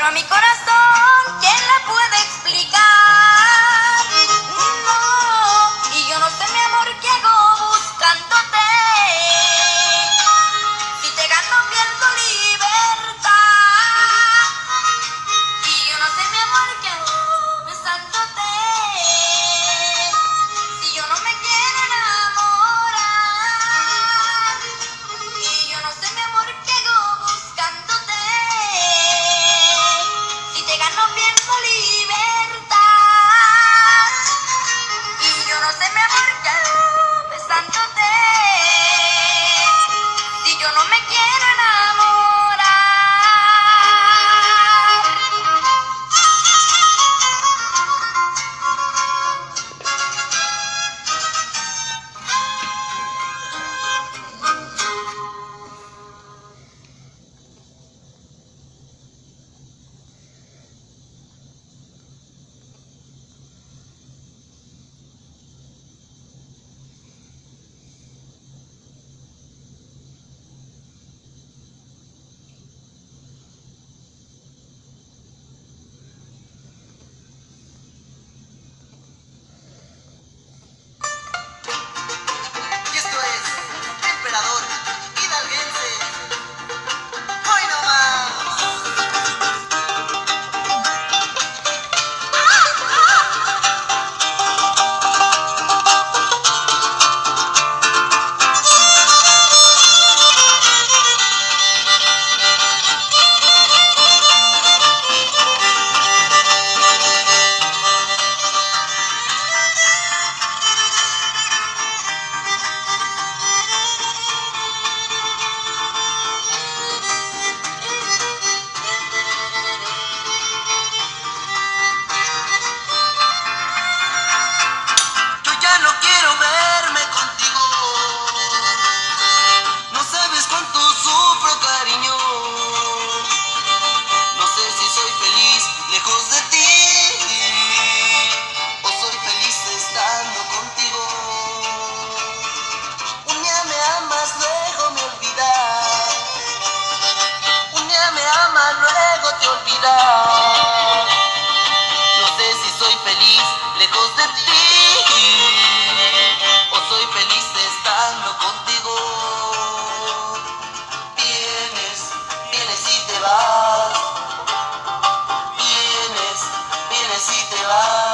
a mi corazón, ¿quién la puede explicar? No, y yo no sé, mi amor, qué hago buscándote. Si te gano, pierdo libertad. Y yo no sé, mi amor, qué hago besándote. Si yo no me quiero enamorar. Y yo no sé, mi amor, qué hago buscándote. Si te gano, pierdo libertad. Y yo no sé, mi amor, qué hago besándote. Si yo no me quiero enamorar. Y esto es Emperador Hidalguense. ¡Hoy no más! Yo ya no quiero verme contigo. No sabes cuánto sufro, cariño. No sé si soy feliz lejos de ti o soy feliz estando contigo. Un día me amas, luego me olvidas. Un día me amas, luego te olvidas. No sé si soy feliz lejos de ti o soy feliz estando contigo. Vienes, vienes y te vas. Vienes, vienes y te vas.